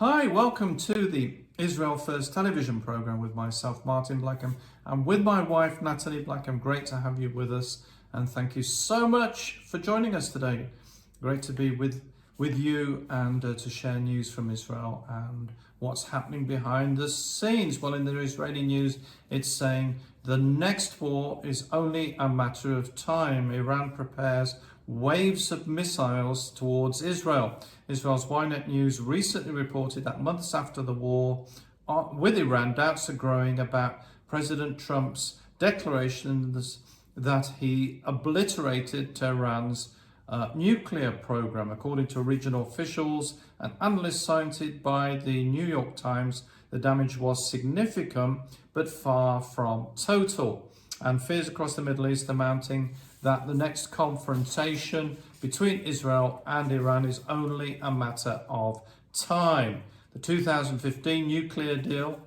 Hi, welcome to the Israel First television program with myself, Martin Blackham, and with my wife, Nathalie Blackham. Great to have you with us, and thank you so much for joining us today. Great to be with you and to share news from Israel and what's happening behind the scenes. Well, in the Israeli news, it's saying the next war is only a matter of time. Iran prepares waves of missiles towards Israel. Israel's Ynet News recently reported that months after the war with Iran, doubts are growing about President Trump's declarations that he obliterated Tehran's nuclear program. According to regional officials and analysts cited by the New York Times, the damage was significant but far from total. And fears across the Middle East are mounting that the next confrontation between Israel and Iran is only a matter of time. The 2015 nuclear deal,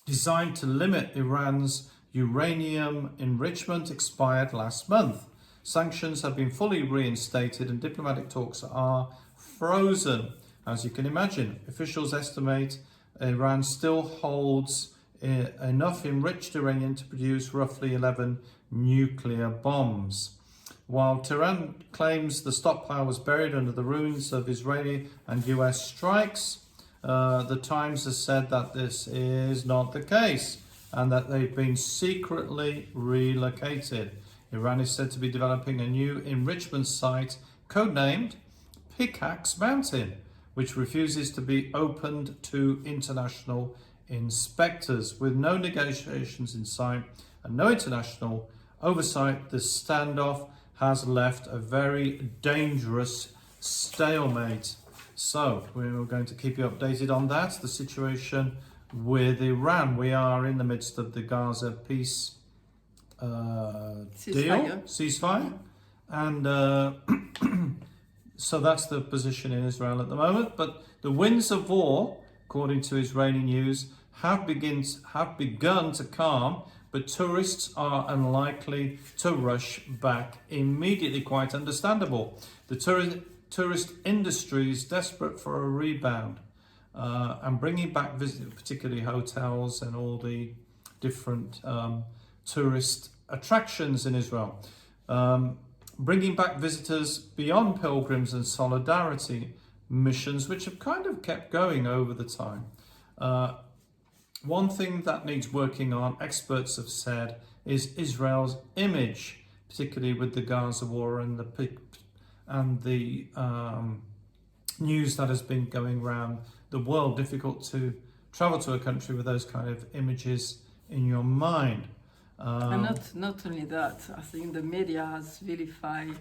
designed to limit Iran's uranium enrichment, expired last month. Sanctions have been fully reinstated and diplomatic talks are frozen. As you can imagine, officials estimate Iran still holds enough enriched uranium to produce roughly 11 nuclear bombs. While Tehran claims the stockpile was buried under the ruins of Israeli and US strikes, the Times has said that this is not the case and that they've been secretly relocated. Iran is said to be developing a new enrichment site codenamed Pickaxe Mountain, which refuses to be opened to international inspectors. With no negotiations in sight and no international oversight, the standoff has left a very dangerous stalemate. So we're going to keep you updated on that, the situation with Iran. We are in the midst of the Gaza peace ceasefire, and so that's the position in Israel at the moment. But the winds of war, according to Israeli news, have begun to calm, but tourists are unlikely to rush back immediately. Quite understandable. The tourist industry is desperate for a rebound, and bringing back visitors, particularly hotels and all the different tourist attractions in Israel. Bringing back visitors beyond pilgrims and solidarity missions, which have kind of kept going over the time. One thing that needs working on, experts have said, is Israel's image, particularly with the Gaza war and the news that has been going around the world. Difficult to travel to a country with those kind of images in your mind. And not only that, I think the media has vilified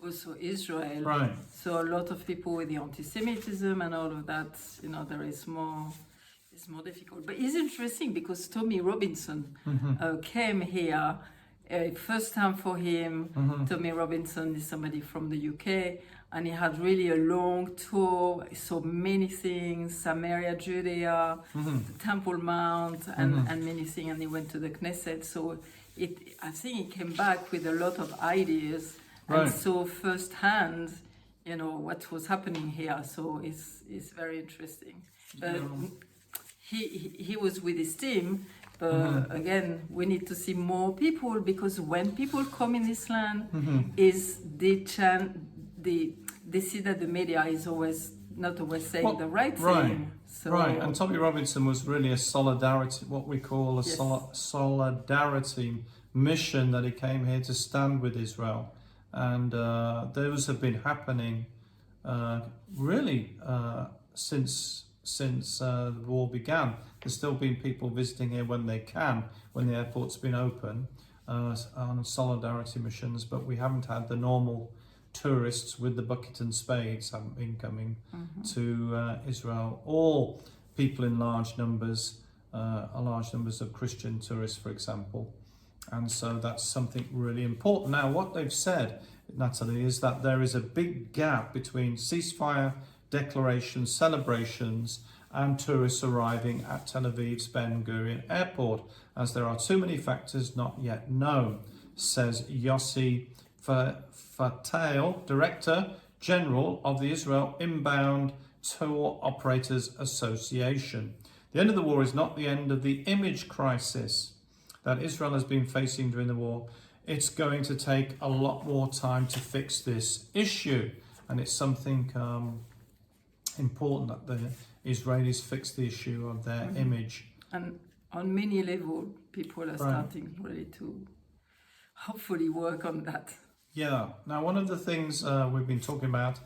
also Israel. Right. So a lot of people with the anti-Semitism and all of that, there is more. It's more difficult. But it's interesting because Tommy Robinson came here. First time for him. Tommy Robinson is somebody from the UK, and he had really a long tour. He saw many things: Samaria, Judea, the Temple Mount, and many things. And he went to the Knesset. So I think he came back with a lot of ideas and saw firsthand, what was happening here. So it's very interesting. But he was with his team. Again, we need to see more people, because when people come in this land, is they see that the media is not always saying the right thing. So, and Tommy Robinson was really a solidarity, what we call a solidarity mission, that he came here to stand with Israel, and those have been happening really since the war began. There's still been people visiting here when they can, when the airport's been open, on solidarity missions, but we haven't had the normal tourists with the bucket and spades haven't been coming to Israel, or people in large numbers of Christian tourists, for example. And so that's something really important. Now, what they've said, Nathalie, is that there is a big gap between ceasefire declarations, celebrations, and tourists arriving at Tel Aviv's Ben Gurion airport, as there are too many factors not yet known, says Yossi Fatale, Director General of the Israel Inbound Tour Operators Association. The end of the war is not the end of the image crisis that Israel has been facing during the war. It's going to take a lot more time to fix this issue, and it's something important that the Israelis fix the issue of their image. And on many levels, people are starting really to hopefully work on that. Yeah. Now, one of the things we've been talking about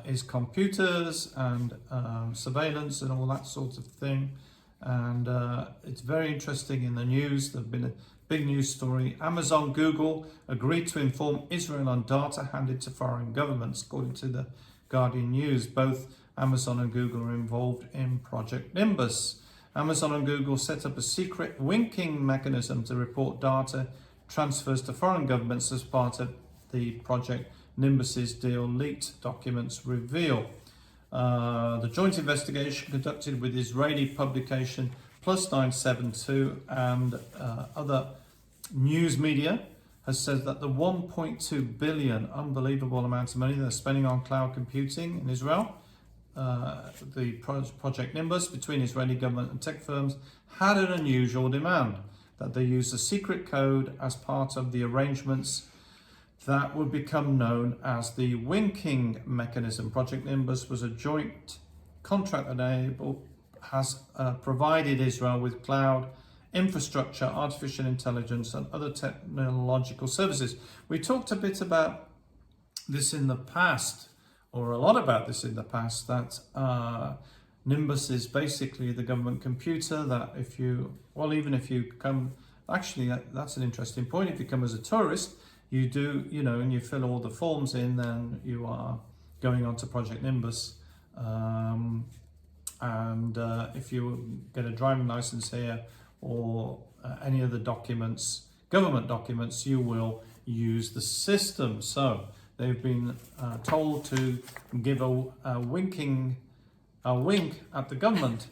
is computers and surveillance and all that sort of thing. And it's very interesting in the news. There's been a big news story. Amazon, Google agreed to inform Israel on data handed to foreign governments, according to the Guardian News. Both Amazon and Google are involved in Project Nimbus. Amazon and Google set up a secret winking mechanism to report data transfers to foreign governments as part of the Project Nimbus's deal, leaked documents reveal. The joint investigation conducted with Israeli publication Plus 972 and other news media has said that the 1.2 billion, unbelievable amount of money they're spending on cloud computing in Israel, the Project Nimbus between Israeli government and tech firms, had an unusual demand that they use a secret code as part of the arrangements that would become known as the winking mechanism. Project Nimbus was a joint contract that has provided Israel with cloud infrastructure, artificial intelligence, and other technological services. We talked a bit about this in the past, or a lot about this in the past, that Nimbus is basically the government computer that if you, well, even if you come, actually that's an interesting point, if you come as a tourist, you do, you know, and you fill all the forms in, then you are going on to Project Nimbus. If you get a driving license here or any other documents, government documents, you will use the system. So they've been told to give a wink at the government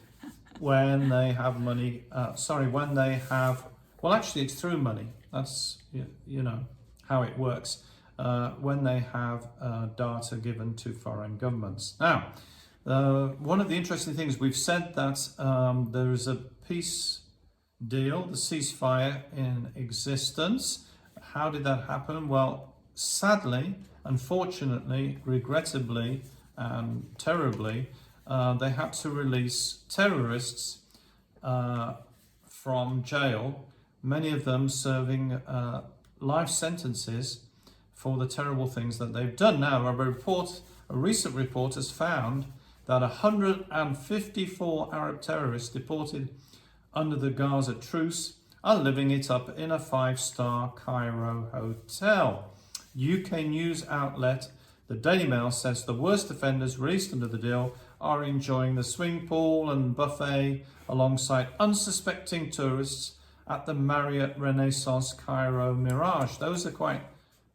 when they have money, when they have, well, actually it's through money. That's, you know, how it works when they have data given to foreign governments. Now, one of the interesting things, we've said that there is a peace deal, the ceasefire in existence. How did that happen? Well, sadly, unfortunately, regrettably, and terribly, they had to release terrorists from jail, many of them serving life sentences for the terrible things that they've done. Now, a recent report has found that 154 Arab terrorists deported under the Gaza truce are living it up in a 5-star Cairo hotel. UK news outlet The Daily Mail says the worst offenders released under the deal are enjoying the swimming pool and buffet alongside unsuspecting tourists at the Marriott Renaissance Cairo Mirage. Those are quite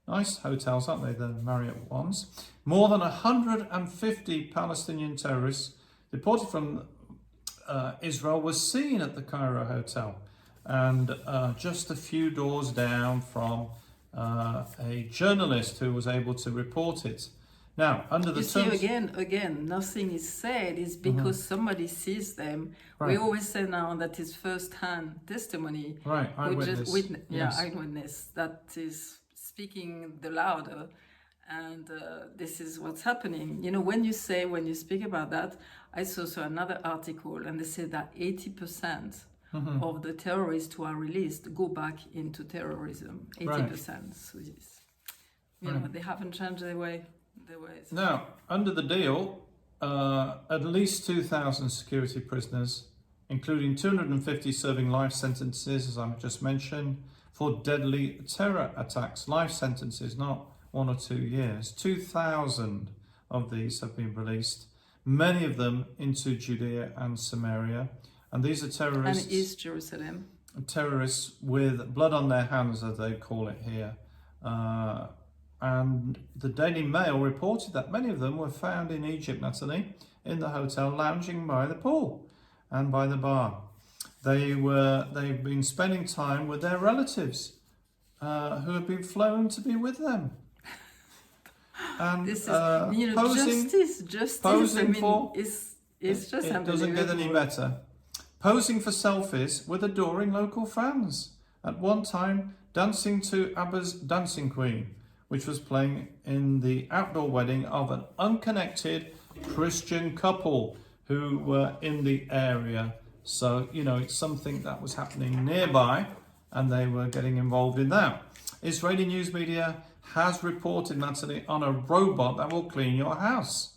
nice hotels, aren't they, the Marriott ones? More than 150 Palestinian terrorists deported from Israel were seen at the Cairo hotel, and just a few doors down from a journalist who was able to report it. Now, under the terms... again, nothing is said. It's because somebody sees them. Right. We always say now that is first-hand testimony. Right, eyewitness. Eyewitness. That is speaking the louder. And this is what's happening. You know, when you speak about that, I saw another article, and they say that 80% of the terrorists who are released go back into terrorism. 80%. Right. So you know, they haven't changed their ways. Now, under the deal, at least 2,000 security prisoners, including 250 serving life sentences, as I've just mentioned, for deadly terror attacks. Life sentences, not 1 or 2 years. 2,000 of these have been released, many of them into Judea and Samaria. And these are terrorists... And East Jerusalem. Terrorists with blood on their hands, as they call it here. And the Daily Mail reported that many of them were found in Egypt, Nathalie, in the hotel, lounging by the pool and by the bar. They've been spending time with their relatives who have been flown to be with them. And This is, justice. posing I mean, for- it's just it doesn't get any unbelievable. better. Posing for selfies with adoring local fans. At one time, dancing to ABBA's Dancing Queen, which was playing in the outdoor wedding of an unconnected Christian couple who were in the area. So, it's something that was happening nearby and they were getting involved in that. Israeli news media has reported, Nathalie, on a robot that will clean your house.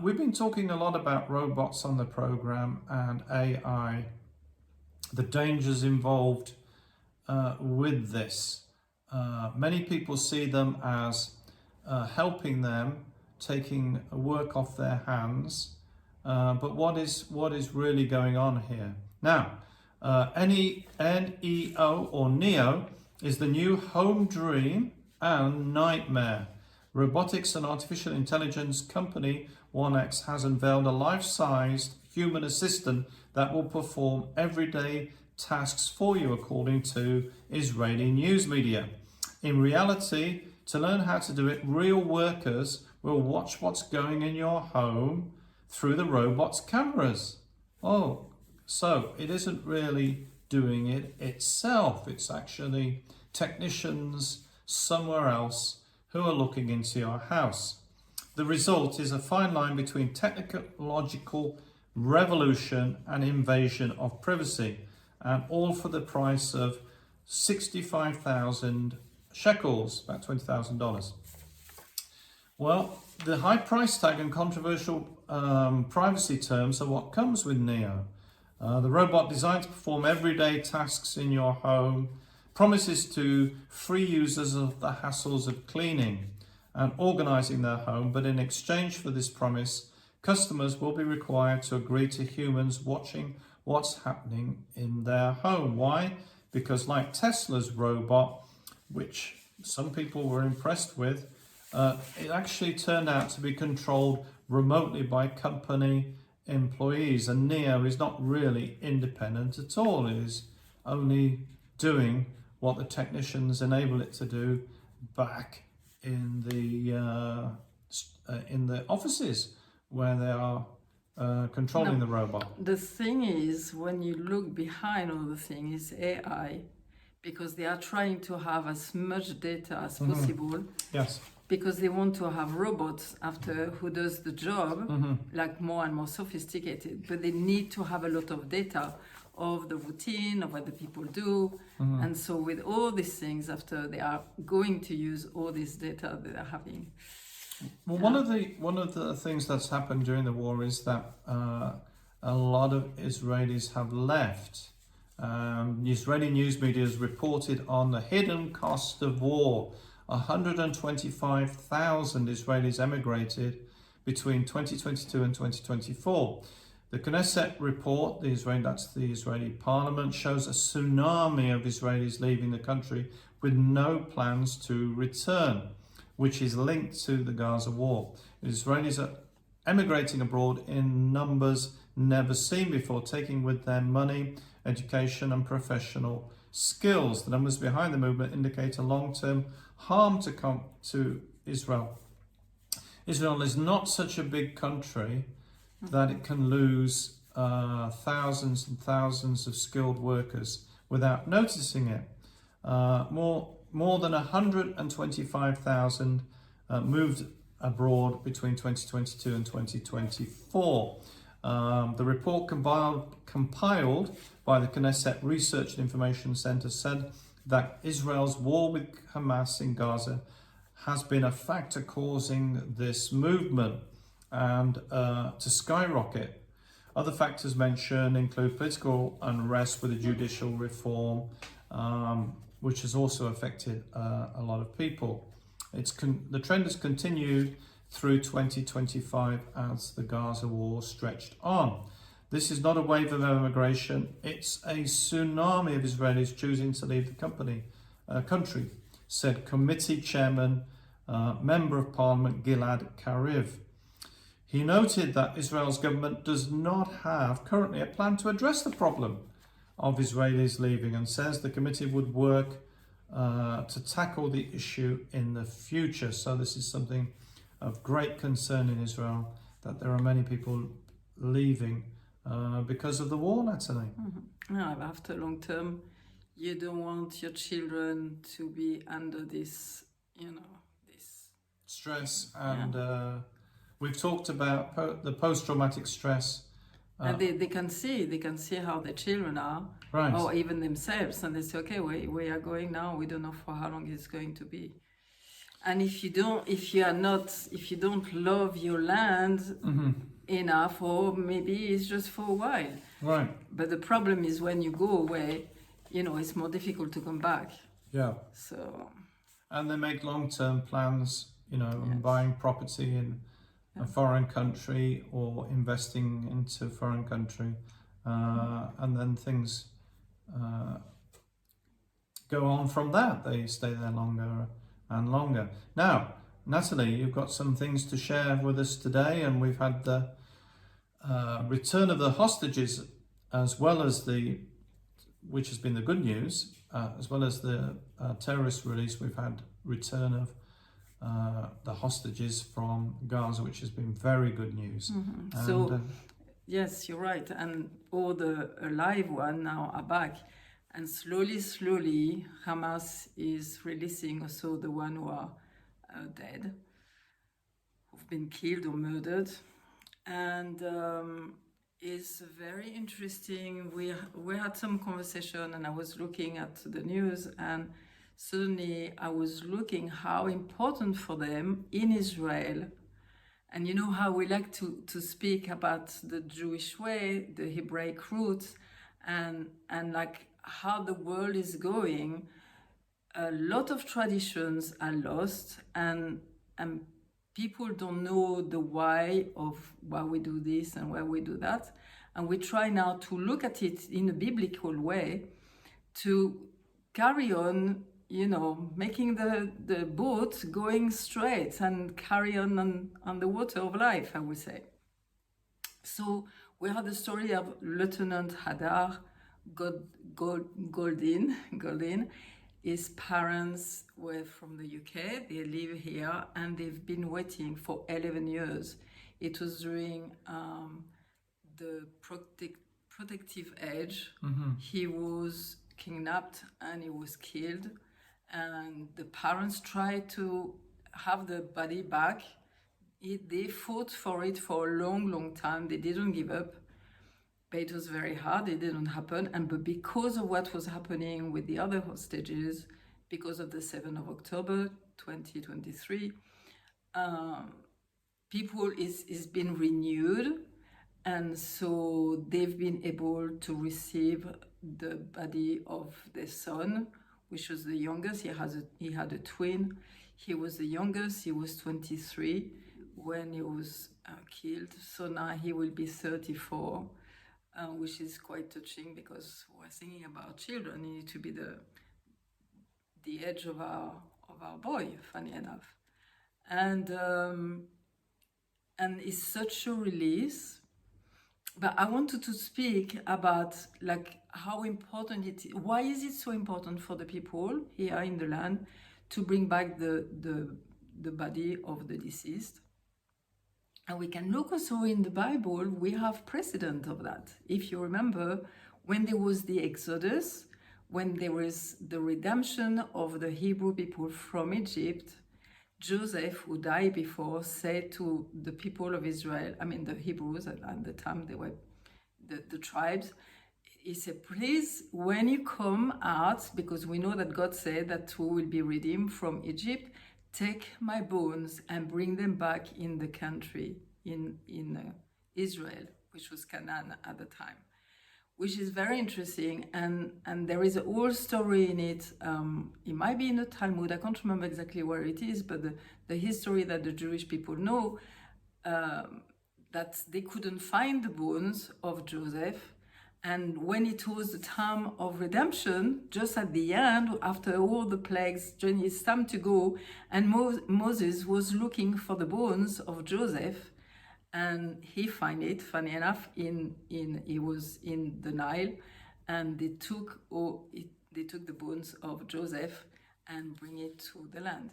We've been talking a lot about robots on the program and AI, the dangers involved with this. Many people see them as helping them, taking work off their hands. But what is really going on here? Now, NEO or NEO is the new home dream and nightmare. Robotics and artificial intelligence company 1X has unveiled a life-sized human assistant that will perform everyday tasks for you, according to Israeli news media. In reality, to learn how to do it, real workers will watch what's going in your home through the robot's cameras. Oh, so it isn't really doing it itself. It's actually technicians somewhere else who are looking into your house. The result is a fine line between technological revolution and invasion of privacy, and all for the price of 65,000 shekels, about $20,000. Well, the high price tag and controversial privacy terms are what comes with Neo. The robot, designed to perform everyday tasks in your home, promises to free users of the hassles of cleaning and organising their home, but in exchange for this promise, customers will be required to agree to humans watching what's happening in their home. Why? Because like Tesla's robot, which some people were impressed with, it actually turned out to be controlled remotely by company employees, and Neo is not really independent at all. It is only doing what the technicians enable it to do back in the offices where they are controlling the robot. The thing is, when you look behind all the thing, is AI, because they are trying to have as much data as possible. Yes. Because they want to have robots after who does the job, like more and more sophisticated. But they need to have a lot of data of the routine, of what the people do. And so with all these things, after they are going to use all this data that they're having. Well, one of the things that's happened during the war is that a lot of Israelis have left. Israeli news media has reported on the hidden cost of war. 125,000 Israelis emigrated between 2022 and 2024. The Knesset report, that's the Israeli parliament, shows a tsunami of Israelis leaving the country with no plans to return, which is linked to the Gaza war. Israelis are emigrating abroad in numbers never seen before, taking with them money, education and professional skills. The numbers behind the movement indicate a long-term harm to come to Israel. Israel is not such a big country that it can lose thousands and thousands of skilled workers without noticing it. More than 125,000 moved abroad between 2022 and 2024. The report compiled by the Knesset Research and Information Center said that Israel's war with Hamas in Gaza has been a factor causing this movement and to skyrocket. Other factors mentioned include political unrest with the judicial reform, which has also affected a lot of people. The trend has continued through 2025 as the Gaza war stretched on. This is not a wave of immigration, it's a tsunami of Israelis choosing to leave the country, said committee chairman, member of parliament Gilad Kariv. He noted that Israel's government does not have currently a plan to address the problem of Israelis leaving, and says the committee would work to tackle the issue in the future. So this is something of great concern in Israel, that there are many people leaving because of the war, Nathalie. No, after long term, you don't want your children to be under this, this Stress, and we've talked about the post-traumatic stress. And they can see how their children are, Right. or even themselves, and they say, okay, we are going now. We don't know for how long it's going to be. And if you don't love your land enough, or maybe it's just for a while. Right. But the problem is when you go away, it's more difficult to come back. Yeah. So. And they make long-term plans, Yes. buying property in a foreign country or investing into foreign country, and then things go on from that. They stay there longer and longer. Now, Nathalie, you've got some things to share with us today, and we've had the return of the hostages, as well as which has been the good news, as well as the terrorist release. We've had return of the hostages from Gaza, which has been very good news. And, so, yes, you're right. And all the alive ones now are back. And slowly, Hamas is releasing also the ones who are dead, who've been killed or murdered. And it's very interesting. We had some conversation, and I was looking at the news, and suddenly I was looking how important for them in Israel, and you know how we like to speak about the Jewish way, the Hebraic roots, and like how the world is going. A lot of traditions are lost, and people don't know the why of why we do this and why we do that. And we try now to look at it in a biblical way to carry on, making the boat going straight and carry on the water of life, I would say. So we have the story of Lieutenant Hadar Goldin. His parents were from the UK. They live here, and they've been waiting for 11 years. It was during the protective age. He was kidnapped and he was killed. And the parents tried to have the body back. They fought for it for a long time. They didn't give up. But it was very hard. It didn't happen. But because of what was happening with the other hostages, because of the 7th of October 2023, people is been renewed. And so they've been able to receive the body of their son, which was the youngest. He had a twin. He was the youngest. He was 23 when he was killed. So now he will be 34. Which is quite touching, because we're thinking about children. He need to be the age of our boy, funny enough, and it's such a release. But I wanted to speak about how important it is. Why is it so important for the people here in the land to bring back the body of the deceased? And we can look also in the Bible, we have precedent of that. If you remember, when there was the Exodus, when there was the redemption of the Hebrew people from Egypt, Joseph, who died before, said to the people of Israel, the Hebrews at the time, they were the tribes, he said, please, when you come out, because we know that God said that we will be redeemed from Egypt, take my bones and bring them back in the country, in Israel, which was Canaan at the time, which is very interesting. And there is a whole story in it. It might be in the Talmud. I can't remember exactly where it is, but the history that the Jewish people know, that they couldn't find the bones of Joseph. And when it was the time of redemption, just at the end, after all the plagues, it's time to go, and Moses was looking for the bones of Joseph, and he found it, funny enough, he was in the Nile, and they took the bones of Joseph and bring it to the land.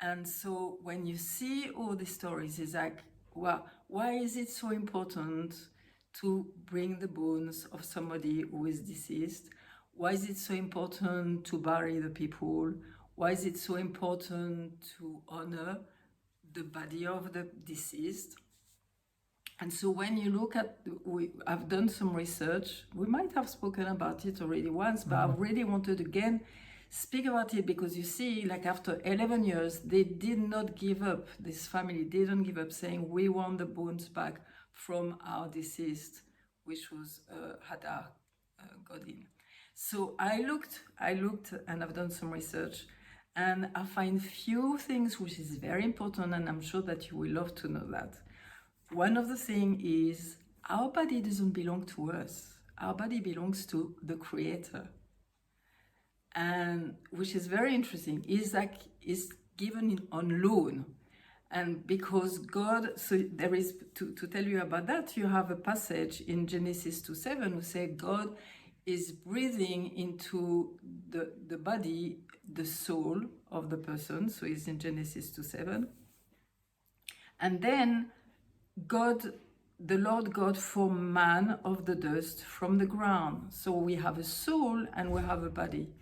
And so when you see all these stories, it's like, well, why is it so important to bring the bones of somebody who is deceased? Why is it so important to bury the people? Why is it so important to honor the body of the deceased? And so when you look at, I've done some research. We might have spoken about it already once, but I really wanted again speak about it because you see, like after 11 years, they did not give up. This family didn't give up, saying we want the bones back from our deceased, which was Hadar, Goldin. So I looked, and I've done some research, and I find few things which is very important, and I'm sure that you will love to know that. One of the things is our body doesn't belong to us. Our body belongs to the Creator. And which is very interesting, is given on loan. And because God, so there is, to tell you about that, you have a passage in Genesis 2:7 who say God is breathing into the body, the soul of the person. So it's in Genesis 2:7. And then God, the Lord God formed man of the dust from the ground. So we have a soul and we have a body.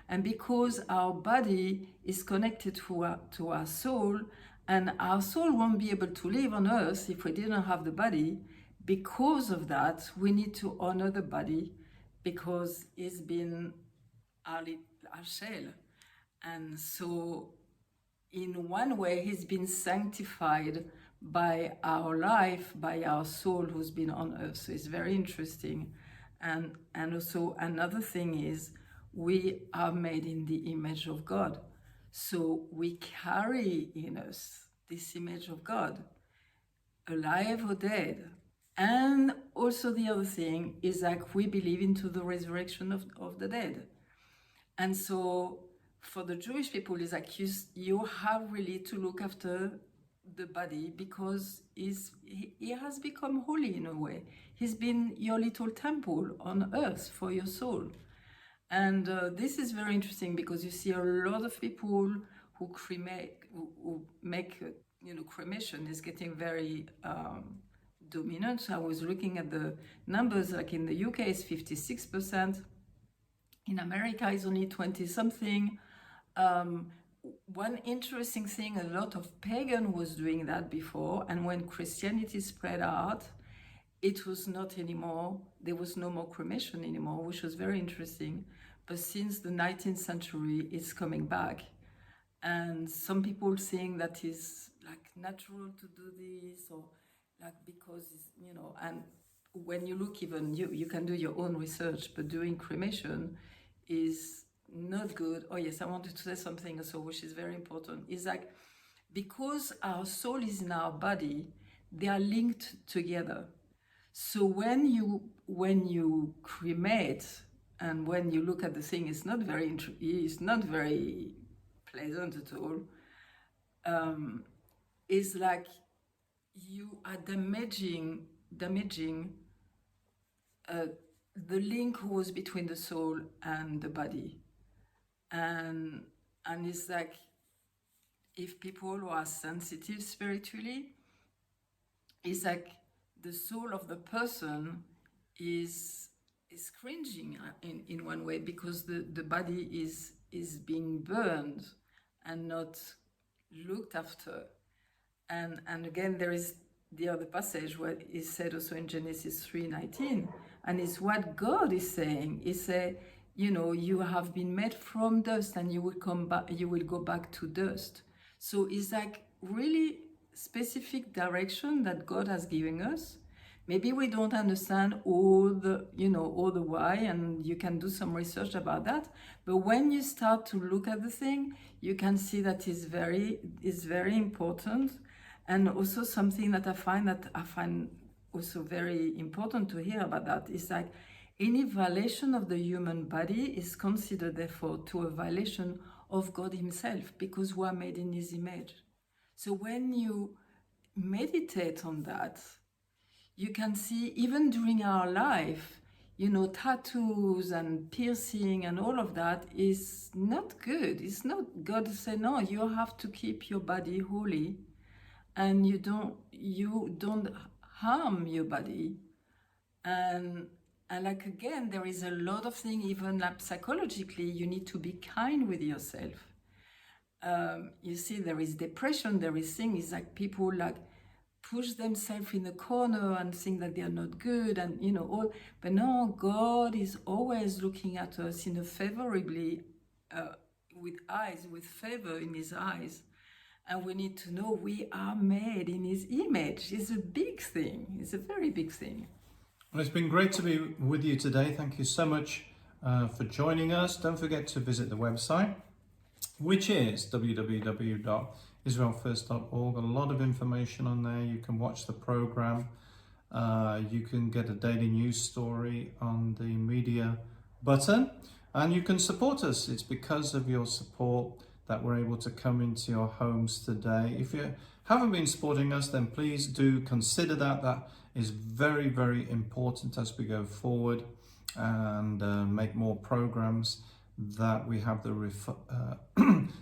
And because our body is connected to our soul, and our soul won't be able to live on earth if we didn't have the body, because of that, we need to honor the body because it's been our shell. And so in one way, he's been sanctified by our life, by our soul who's been on earth. So it's very interesting. And also another thing is, we are made in the image of God. So we carry in us this image of God, alive or dead. And also the other thing is like we believe into the resurrection of the dead. And so for the Jewish people, it's like you have really to look after the body because he has become holy in a way. He's been your little temple on earth for your soul. And this is very interesting because you see a lot of people who cremate, who make, cremation is getting very dominant. I was looking at the numbers, like in the UK it's 56%, in America it's only 20 something. One interesting thing, a lot of pagan was doing that before, and when Christianity spread out, it was not anymore, there was no more cremation anymore, which was very interesting. But since the 19th century, it's coming back. And some people saying that is like natural to do this, or like because, and when you look even, you can do your own research, but doing cremation is not good. Oh yes, I wanted to say something also, which is very important. Is like, because our soul is in our body, they are linked together. So when you cremate and when you look at the thing, it's not very pleasant at all. It's like you are damaging the link was between the soul and the body, and it's like if people who are sensitive spiritually, it's like the soul of the person is cringing in one way because the body is being burned and not looked after. And again, there is the other passage where is said also in Genesis 3:19, and it's what God is saying. He say, you have been made from dust and you will come back, you will go back to dust. So it's like really specific direction that God has given us. Maybe we don't understand all the why, and you can do some research about that. But when you start to look at the thing, you can see that is very important. And also something that I find also very important to hear about that is like any violation of the human body is considered therefore to a violation of God himself, because we are made in his image. So when you meditate on that, you can see even during our life, you know, tattoos and piercing and all of that is not good. It's not, God said, no, you have to keep your body holy, and you don't harm your body. And like, again, there is a lot of things, even like psychologically, you need to be kind with yourself. You see, there is depression, there is things like people like push themselves in a corner and think that they are not good, and you know, all. But no, God is always looking at us in a favorably, with favor in His eyes. And we need to know we are made in His image. It's a big thing. It's a very big thing. Well, it's been great to be with you today. Thank you so much for joining us. Don't forget to visit the website, which is www.israelfirst.org. A lot of information on there. You can watch the program. You can get a daily news story on the media button, and you can support us. It's because of your support that we're able to come into your homes today. If you haven't been supporting us, then please do consider that. That is very, very important as we go forward and make more programs, that we have the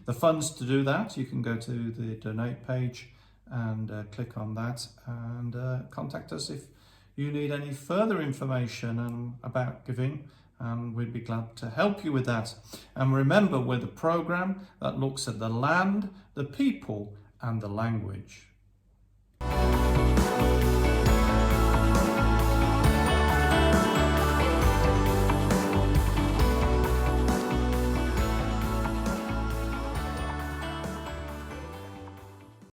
the funds to do that. You can go to the donate page and click on that, and contact us if you need any further information about giving, and we'd be glad to help you with that. And remember, we're the program that looks at the land, the people, and the language.